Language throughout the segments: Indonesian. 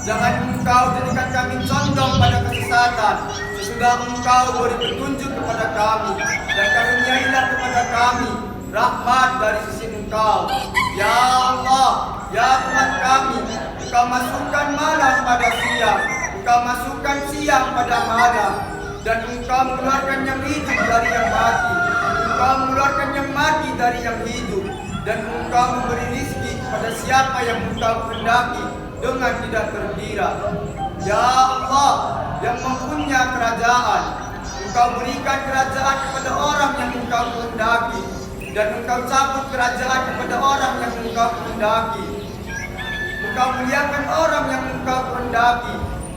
Jangan engkau jadikan kami condong pada kesesatan. Sesudah engkau beri petunjuk kepada kami, dan karuniailah kepada kami rahmat dari sisi engkau. Ya Allah, ya Tuhan kami, engkau masukkan malam pada siang, engkau masukkan siang pada malam, dan engkau mengeluarkan yang hidup dari yang mati, engkau mengeluarkan yang mati dari yang hidup, dan engkau memberi rizki kepada siapa yang engkau kehendaki dengan tidak terkira. Ya Allah, yang mempunyai kerajaan, engkau berikan kerajaan kepada orang yang engkau kehendaki, dan engkau cabut kerajaan kepada orang yang engkau kehendaki. Engkau muliakan orang yang engkau kehendaki,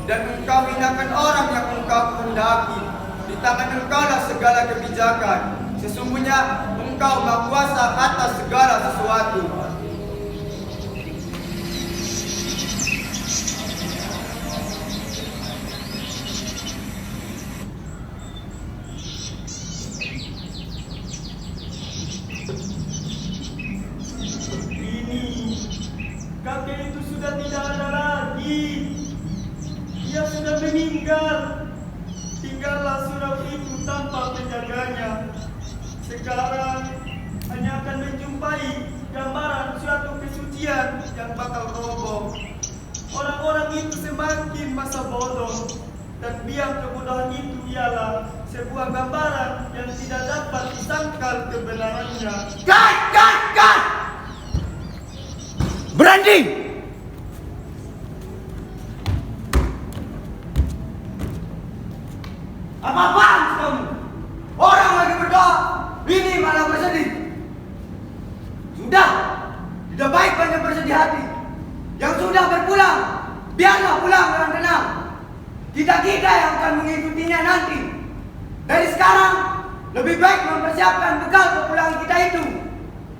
dan engkau hinakan orang yang engkau kehendaki. Di tangan engkau lah segala kebijakan. Sesungguhnya engkau maha kuasa atas segala sesuatu. Kakek itu sudah tidak ada lagi. Dia sudah meninggal. Tinggallah surau itu tanpa penjaganya. Sekarang hanya akan menjumpai gambaran suatu kesucian yang bakal roboh. Orang-orang itu semakin masa bodoh, dan biang kebodohan itu ialah sebuah gambaran yang tidak dapat disangkal kebenarannya. Cut! Berhenti! Apa-apaan kamu? Orang lagi berdoa, ini malah bersedih. Sudah, tidak baik banyak bersedih hati. Yang sudah berpulang, biarlah pulang dengan tenang. Kita-kita yang akan mengikutinya nanti. Dari sekarang, lebih baik mempersiapkan bekal kepulangan kita itu,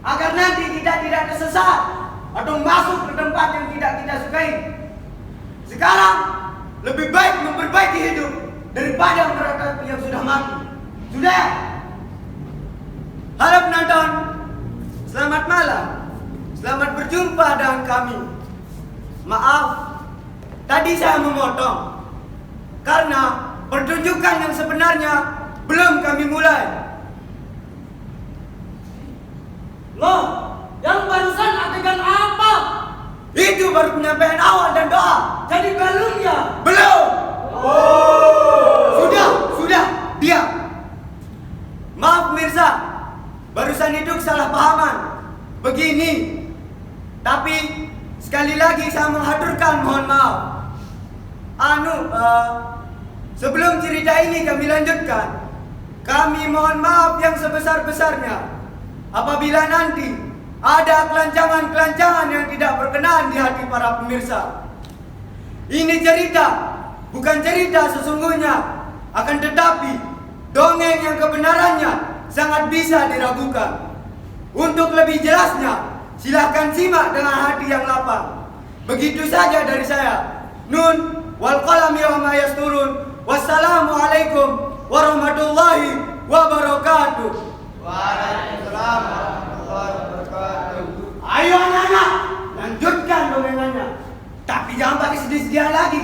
agar nanti kita tidak tersesat atau masuk ke tempat yang tidak kita sukai. Sekarang lebih baik memperbaiki hidup daripada mereka yang sudah mati. Sudah. Halo penonton, selamat malam. Selamat berjumpa dengan kami. Maaf, tadi saya memotong karena pertunjukan yang sebenarnya belum kami mulai. Loh, yang barusan adegan apa? Itu baru penyampaian awal dan doa. Jadi belum ya? Belum. Sudah, diam. Maaf pemirsa, barusan itu salah pahaman. Begini, tapi sekali lagi saya mengaturkan mohon maaf. Sebelum cerita ini kami lanjutkan, kami mohon maaf yang sebesar-besarnya apabila nanti ada kelancangan-kelancangan yang tidak berkenan di hati para pemirsa. Ini cerita bukan cerita sesungguhnya, akan tetapi dongeng yang kebenarannya sangat bisa diragukan. Untuk lebih jelasnya, silahkan simak dengan hati yang lapang. Begitu saja dari saya. Nun wal qalami wa ma yasturun. Wassalamualaikum warahmatullahi wabarakatuh. Waalaikumsalam warahmatullahi wabarakatuh. Ayo anak-anak, lanjutkan dongengannya. Tapi jangan pakai sedih-sedihan lagi.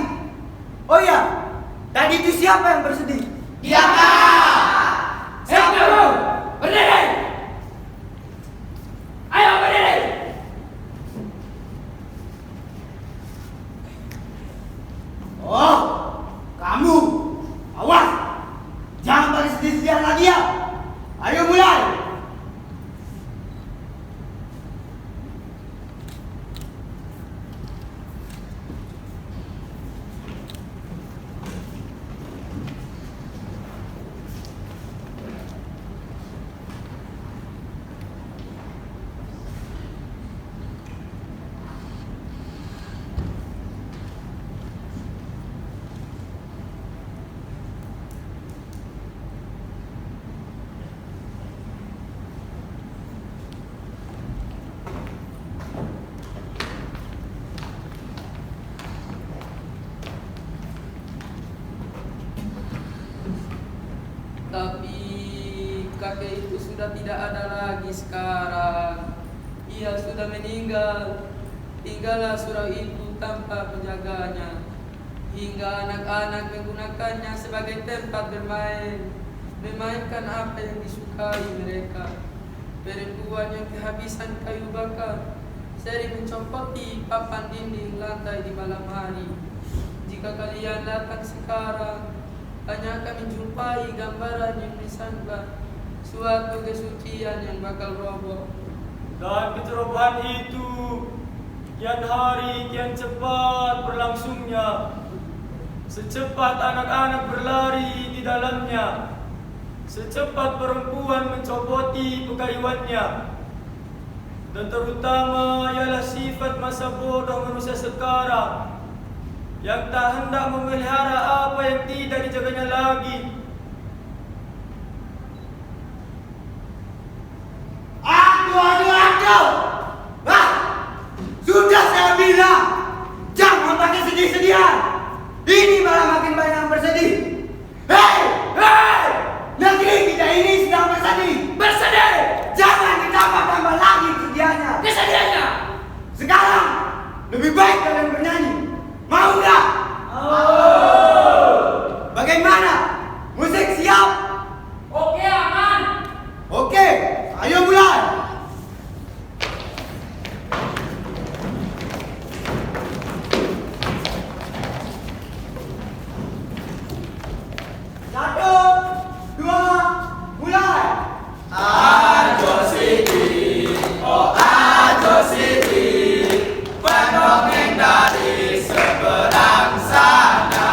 Oh iya, tadi itu siapa yang bersedih? Iya, Kak. Siapa lu? Berdiri! Ayo berdiri! Oh, kamu, awas, jangan pakai sedih-sedihan lagi ya. Ayo mulai. Tapi kakek itu sudah tidak ada lagi sekarang. Ia sudah meninggal. Tinggallah surau itu ibu tanpa penjaganya, hingga anak-anak menggunakannya sebagai tempat bermain, memainkan apa yang disukai mereka. Perempuan yang kehabisan kayu bakar sering mencopoti papan dinding lantai di malam hari. Jika kalian datang sekarang, hanya akan menjumpai gambaran yang disangka suatu kesucian yang bakal roboh. Dan kecerobohan itu kian hari kian cepat berlangsungnya, secepat anak-anak berlari di dalamnya, secepat perempuan mencopoti pekayuannya, dan terutama ialah sifat masa bodoh manusia sekarang yang tak hendak memelihara apa yang tidak dijaganya lagi. Aduh! Sudah saya bilang, jangan pakai sedih-sedihan. Ini malah makin banyak yang bersedih. Hei! Negeri kita ini sedang bersedih. Jangan ditambah-tambah lagi kesedihannya. Sekarang, lebih baik kalian bernyanyi. Mau nggak? Bagaimana? Musik siap? Oke, aman. Oke, ayo mulai. Satu, dua, mulai. Ajo Sidi, oh Ajo Sidi, pendongeng dari seberang sana,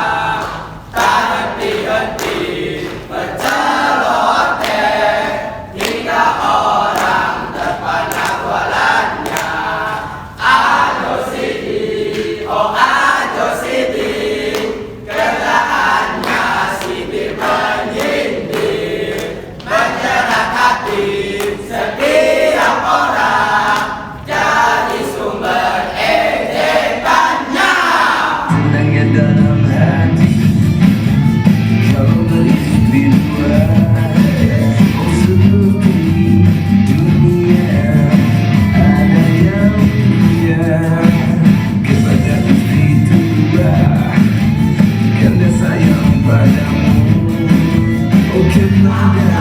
tak henti-henti berceloteh hingga orang terpana bualannya. Ajo Sidi, oh Ajo Sidi, kerjaannya sibir menyindir, menyerang hati setiap orang, jadi sumber ejekannya. Senangnya dalam hati kau beristri dua, oh seperti dunia ada yang mulia kepada istri tua, karena sayang padamu, oh kepada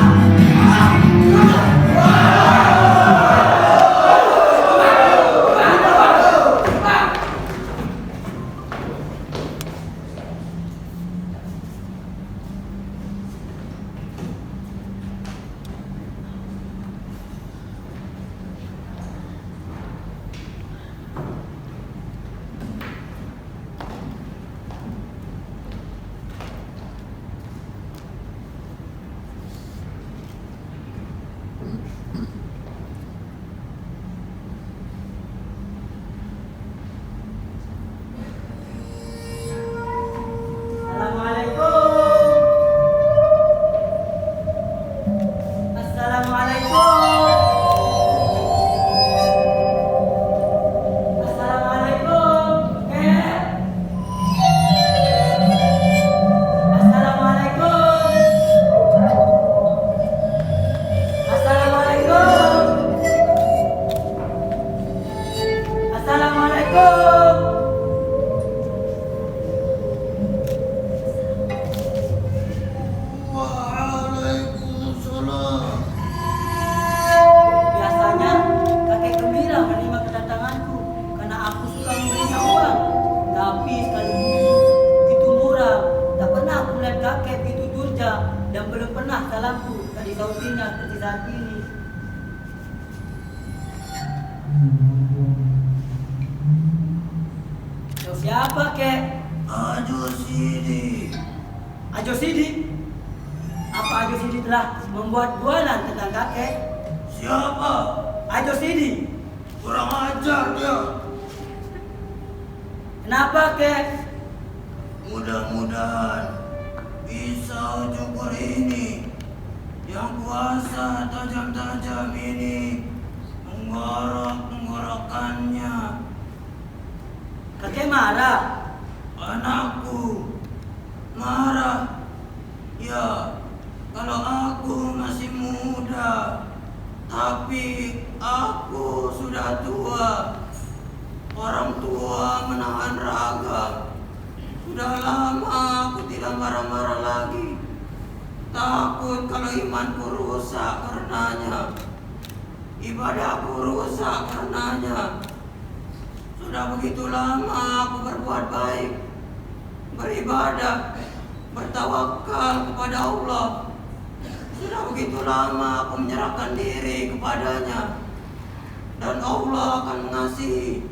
Biasanya kakek gembira menerima kedatanganku karena aku suka memberinya uang. Tapi sekali ini itu murah. Tak pernah aku melihat kakek begitu durja dan belum pernah salamku tak disautinya seperti saat ini. Siapa kek? Ajo Sidi. Ajo Sidi? Apa Ajo Sidi telah membuat bualan tentang kakek? Siapa? Ajo Sidi? Kurang ajar dia. Kenapa kek? Mudah-mudahan pisau cukur ini yang kuasa tajam-tajam ini menggorok-menggorokkannya. Kakek marah? Anakku marah. Ya, kalau aku masih muda, tapi aku sudah tua. Orang tua menahan raga. Sudah lama aku tidak marah-marah lagi. Takut kalau imanku rusak karenanya. Ibadahku rusak karenanya. Sudah begitu lama aku berbuat baik, beribadah, bertawakal kepada Allah. Sudah begitu lama aku menyerahkan diri kepadanya. Dan Allah akan mengasihi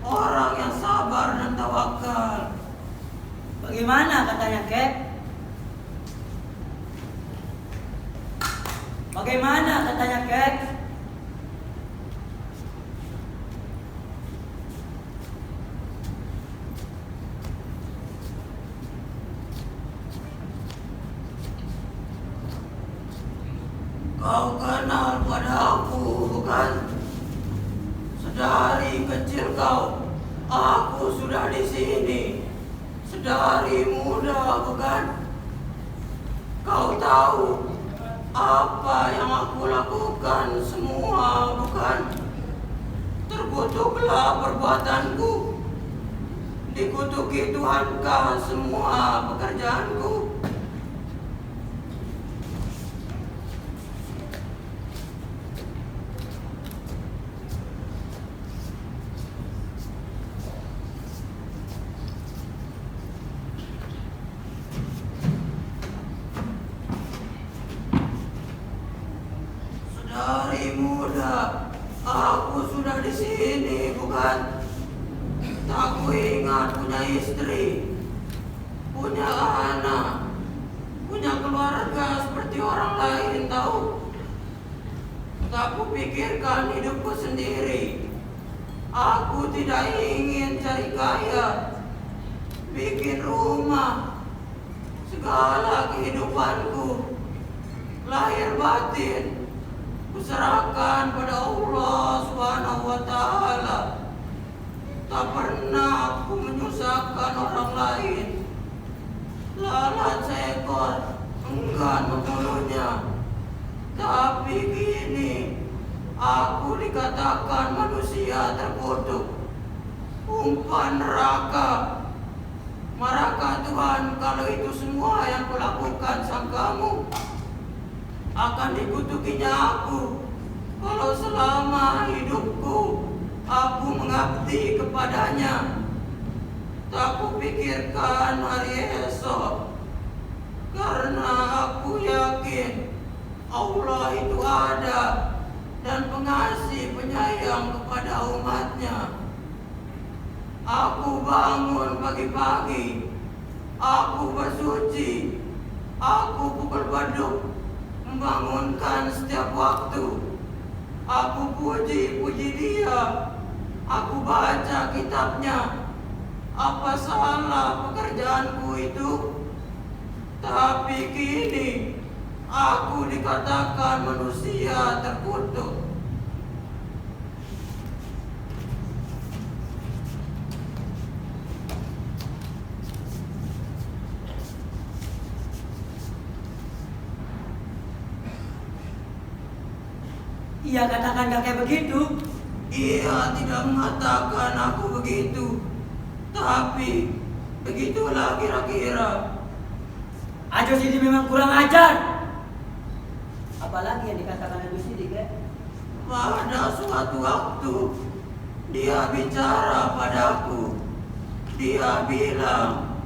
orang yang sabar dan tawakal. Bagaimana katanya, Kek? Bagaimana katanya, Kek? Kau kenal padaku, bukan? Sedari kecil aku sudah di sini. Sedari muda, bukan? Kau tahu apa yang aku lakukan semua, bukan? Terkutuklah perbuatanku. Dikutuki Tuhankah semua pekerjaanku? Dari muda aku sudah di sini, bukan? Tak kuingat punya istri, punya anak, punya keluarga seperti orang lain, tahu? Tak kupikirkan hidupku sendiri. Aku tidak ingin cari kaya, bikin rumah, segala kehidupanku, lahir batin, kuserahkan pada Allah Subhanahu wa Ta'ala. Tak pernah aku menyusahkan orang lain. Lalat seekor enggan membunuhnya. Tapi kini aku dikatakan manusia terkutuk, umpan neraka. Marahkah Tuhan kalau itu semua yang kulakukan sangkamu? Akan dikutukinya aku kalau selama hidupku aku mengabdi kepadanya. Tak kupikirkan hari esok, karena aku yakin Allah itu ada dan pengasih penyayang kepada umatnya. Aku bangun pagi-pagi, aku bersuci, aku pukul beduk, membangunkan setiap waktu. Aku puji Dia, aku baca kitabnya. Apa salah pekerjaanku itu? Tapi kini aku dikatakan manusia terkutuk. Ia katakan kakek begitu. Ia tidak mengatakan aku begitu, tapi begitulah kira-kira. Ajos ini memang kurang ajar. Apalagi yang dikatakan Ajos ini, Kek? Pada suatu waktu dia bicara padaku. Dia bilang,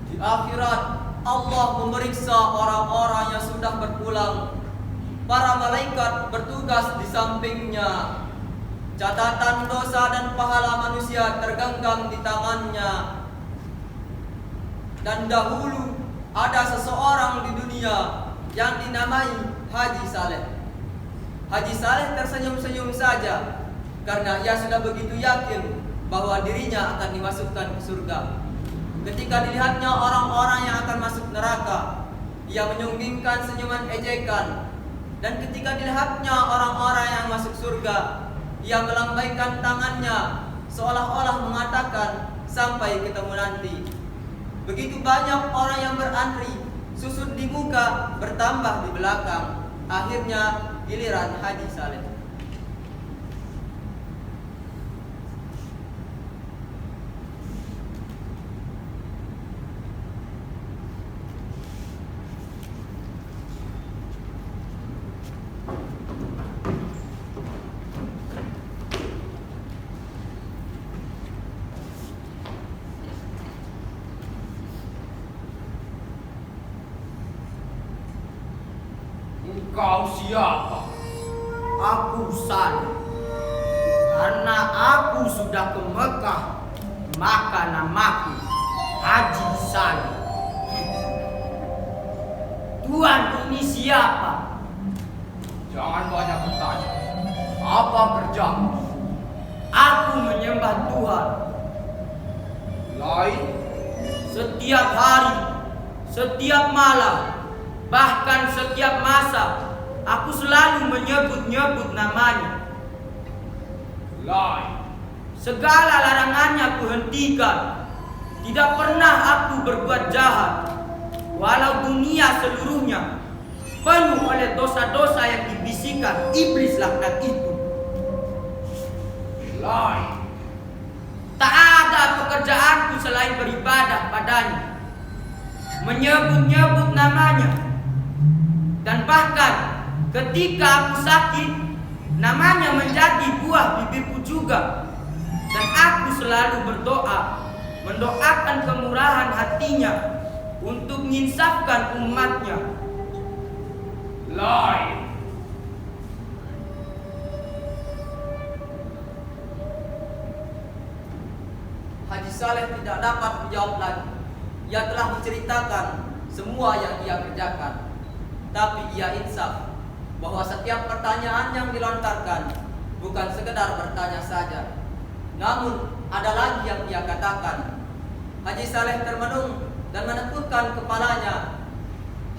di akhirat Allah memeriksa orang-orang yang sudah berpulang. Para malaikat bertugas di sampingnya. Catatan dosa dan pahala manusia tergenggam di tangannya. Dan dahulu ada seseorang di dunia yang dinamai Haji Saleh. Haji Saleh tersenyum-senyum saja karena ia sudah begitu yakin bahwa dirinya akan dimasukkan ke surga. Ketika dilihatnya orang-orang yang akan masuk neraka, ia menyunggingkan senyuman ejekan. Dan ketika dilihatnya orang-orang yang masuk surga, ia melambaikan tangannya seolah-olah mengatakan sampai ketemu nanti. Begitu banyak orang yang berantri susut di muka bertambah di belakang. Akhirnya giliran Haji Saleh. Engkau siapa? Aku Saleh. Karena aku sudah ke Mekah, maka namaku Haji Saleh. Tuhan ini siapa? Jangan banyak bertanya. Apa kerjamu? Aku menyembah Tuhan. Lain? Setiap hari, setiap malam, bahkan setiap masa, aku selalu menyebut-nyebut namanya. Lain? Segala larangannya kuhentikan. Tidak pernah aku berbuat jahat. Walau dunia seluruhnya penuh oleh dosa-dosa yang dibisikkan iblis laknat itu. Lain? Tak ada pekerjaanku selain beribadah padanya, menyebut-nyebut namanya. Dan bahkan ketika aku sakit, namanya menjadi buah bibirku juga. Dan aku selalu berdoa, mendoakan kemurahan hatinya untuk menginsafkan umatnya. Lain? Haji Saleh tidak dapat menjawab lagi. Ia telah menceritakan semua yang ia kerjakan. Tapi ia insaf bahwa setiap pertanyaan yang dilontarkan bukan sekedar bertanya saja. Namun ada lagi yang ia katakan. Haji Saleh termenung dan menekukkan kepalanya.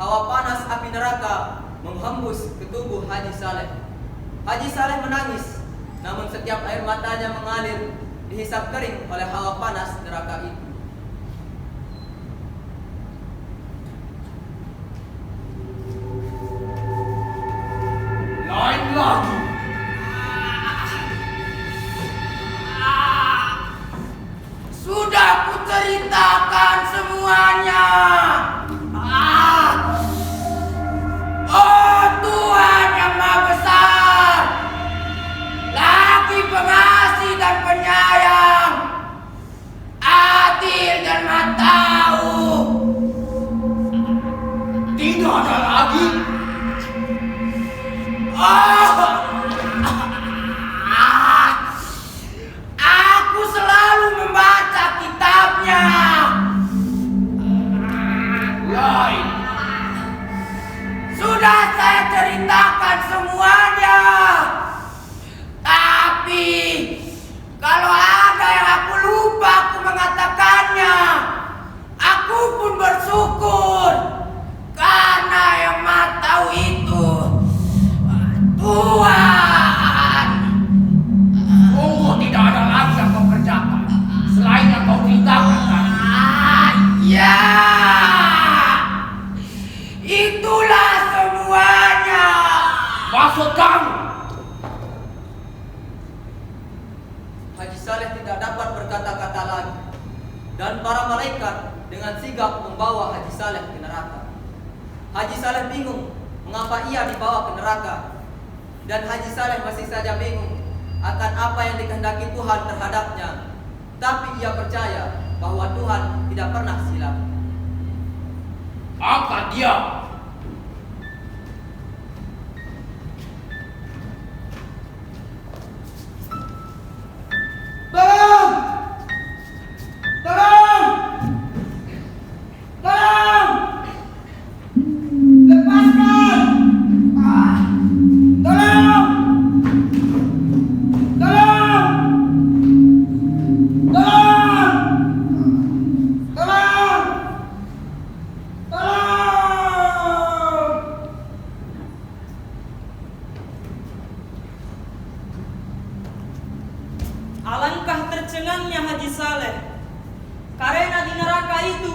Hawa panas api neraka menghembus ke tubuh Haji Saleh. Haji Saleh menangis, namun setiap air matanya mengalir dihisap kering oleh hawa panas neraka itu. Lain lagi? Sudah kuceritakan semuanya. Oh Tuhan yang Maha Besar, lagi pengasih dan penyayang, adil dan Maha Tahu. Tidak ada lagi? Aku selalu membaca kitabnya. Lain? Sudah saya ceritakan semuanya. Tapi kalau ada yang aku lupa aku mengatakannya, aku pun bersyukur. Karena yang Maha Tahu itu Tuhan. Sungguh tidak ada lagi yang kau kerjakan selain yang kau ceritakan tadi. Ya, itulah semuanya. Maksud kamu? Haji Saleh tidak dapat berkata-kata lagi. Dan para malaikat dengan sigap membawa Haji Saleh ke neraka. Haji Saleh bingung mengapa ia dibawa ke neraka. Dan Haji Saleh masih saja bingung akan apa yang dikehendaki Tuhan terhadapnya. Tapi ia percaya bahwa Tuhan tidak pernah silap. Angkat dia. Tolong! Tolong! Tolong! Lepaskan! Tolong! Tolong! Tolong! Tolong! Tolong! Alangkah tercengangnya Haji Saleh karena di neraka itu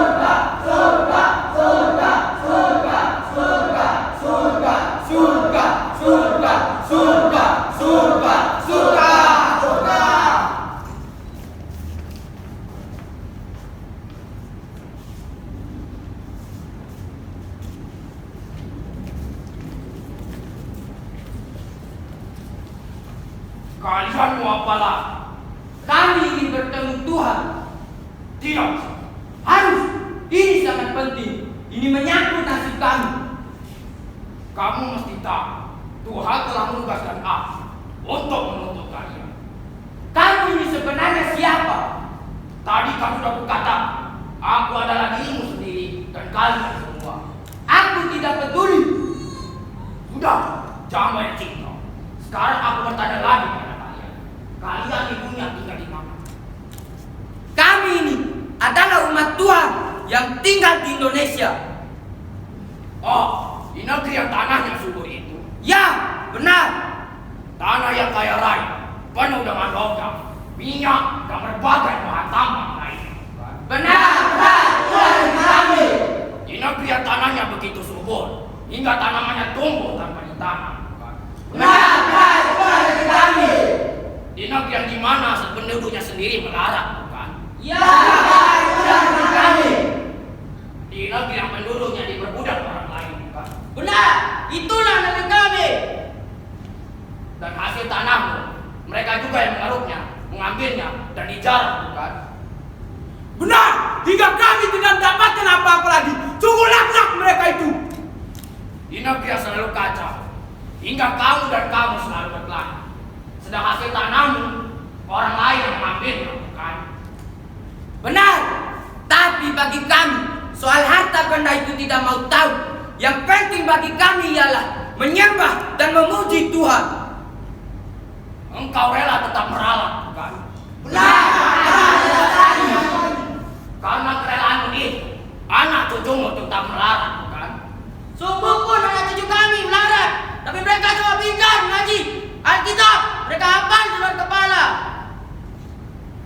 Kalian mau apalah? Kami ingin bertemu Tuhan. Tidak. Harus. Ini sangat penting. Ini menyangkut nasib kami. Kamu mesti tahu, Tuhan telah menugaskan aku untuk menuntut kalian. Kamu ini sebenarnya siapa? Tadi kamu sudah berkata, aku adalah dirimu sendiri dan kalian semua. Aku tidak peduli. Sudah, jangan banyak cinta. Sekarang aku bertanya lagi pada kalian. Kalian di dunia tinggal di mana? Kami ini adalah umat Tuhan yang tinggal di Indonesia. Oh, di negeri yang tanahnya subur itu. Ya, benar. Tanah yang kaya raya, penuh dengan logam, minyak, dan berbagai bahan tambang lainnya. Benar. Tuhan kami. Di negeri yang tanahnya begitu subur, hingga tanamannya tumbuh tanpa ditanam. Benar. Tuhan kami. Di negeri yang dimana penduduknya sendiri melarat, bukan? Ya, Tuhan kami. Di negeri yang penduduknya diperbudak orang lain, bukan? Benar. Itulah negeri kami. Dan hasil tanahmu, mereka juga yang mengaruknya, mengambilnya, dan dijarah, bukan? Benar, hingga kami tidak mendapatkan apa-apa lagi. Sungguh laknat mereka itu. Di negeri yang selalu kacau, hingga kamu dan kamu selalu berkelahi. Sedang hasil tanahmu, orang lain yang mengambilnya, bukan? Benar. Tapi bagi kami, soal harta benda itu tidak mau tahu. Yang penting bagi kami ialah menyembah dan memuji Tuhan. Engkau rela tetap meralat, bukan? Benar. Karena kerelaanmu itu, anak cucumu tetap melarat, bukan? Sungguh pun anak cucu kami melarat, tapi mereka cuma pintar mengaji Alkitab. Mereka hafal di luar kepala.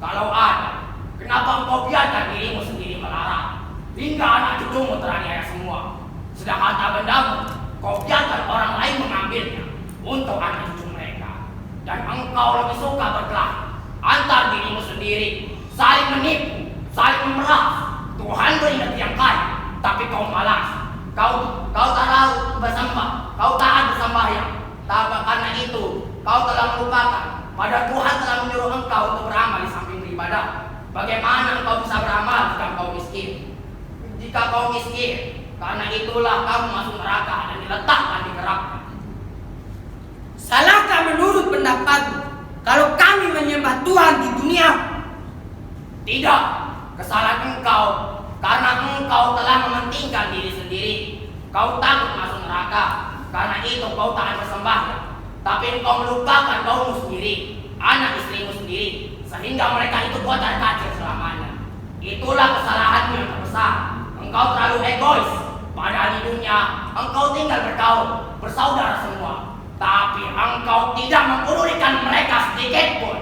Kalau ada, kenapa engkau biarkan dirimu sendiri melarat, hingga anak cucumu teraniaya semua? Sedang harta bendamu, kau biarkan orang lain mengambilnya untuk anak cucu mereka. Dan engkau lebih suka berkelahi antar dirimu sendiri, saling menipu, saling memeras. Tuhan beri negeri yang kaya, tapi kau malas. Kau tak tahu bersembah, kau taat bersembahyang. Tapi karena itu, kau telah melupakan pada Tuhan telah menyuruh engkau untuk beramal di samping beribadah. Bagaimana engkau bisa beramal jika kau miskin? Jika kau miskin, karena itulah kamu masuk neraka dan diletakkan di neraka. Salahkah menurut pendapatmu kalau kami menyembah Tuhan di dunia? Tidak, kesalahan engkau karena engkau telah mementingkan diri sendiri. Kau takut masuk neraka, karena itu kau taat bersembahyang. Tapi engkau melupakan kaummu sendiri, anak istrimu sendiri, sehingga mereka itu kocar kacir selamanya. Itulah kesalahanmu yang terbesar. Engkau terlalu egois. Padahal di dunia engkau tinggal bergaul, bersaudara semua. Tapi engkau tidak mempedulikan mereka sedikit pun.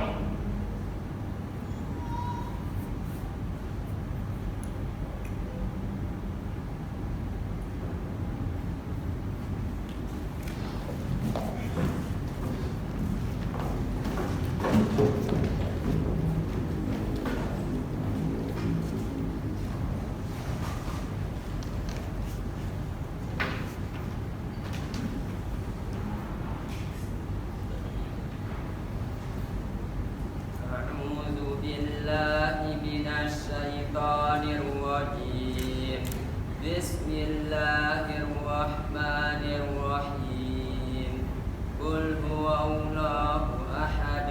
Bismillahirrahmanirrahim. Qul huwallahu ahad.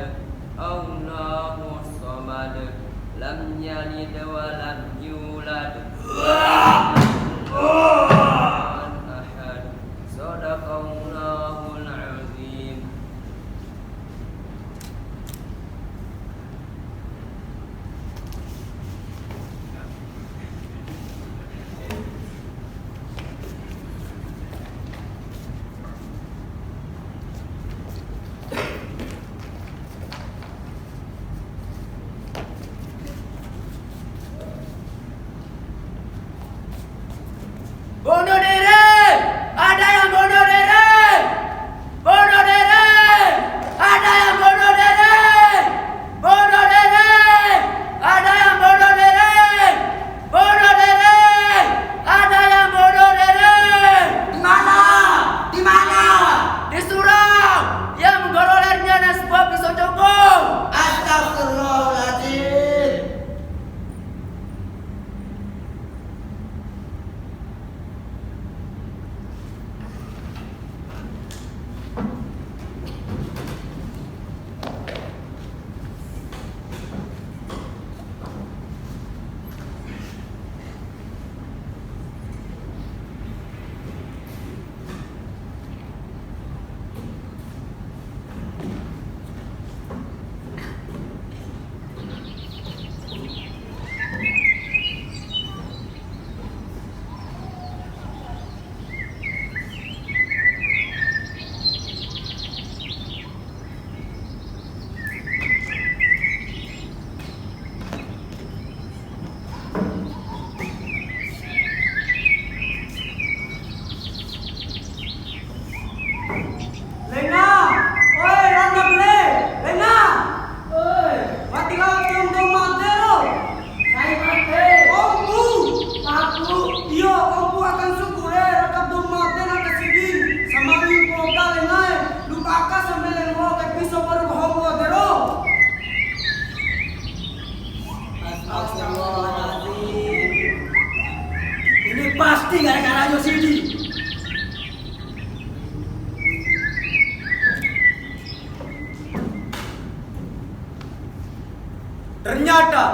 Ternyata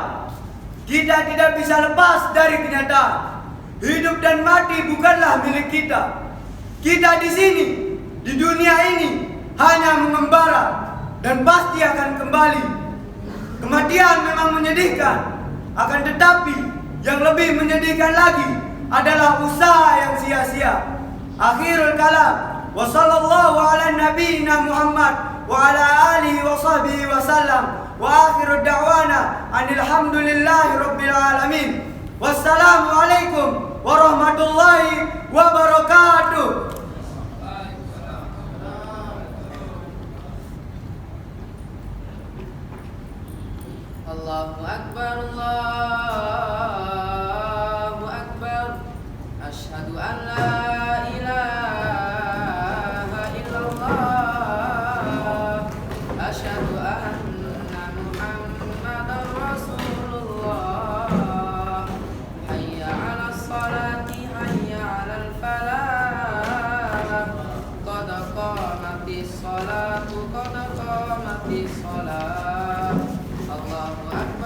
kita tidak bisa lepas dari kenyataan. Hidup dan mati bukanlah milik kita. Kita di sini, di dunia ini, hanya mengembara dan pasti akan kembali. Kematian memang menyedihkan, akan tetapi yang lebih menyedihkan lagi adalah usaha yang sia-sia. Akhirul kalam, wa sallallahu ala nabiyyina Muhammad wa ala alihi wa sahbihi wa sallam. Wa akhiru da'wana alhamdulillahi rabbil alamin. Wassalamualaikum warahmatullahi wabarakatuh. Allahu Akbar, Allahu Akbar. Asyhadu an la ilaha illallah. Asyhadu anna Muhammadar Rasulullah. Hayya 'alas salati, hayya 'alal falah. Qad qamatis salatu, qad qamatis salah. Allahu Akbar.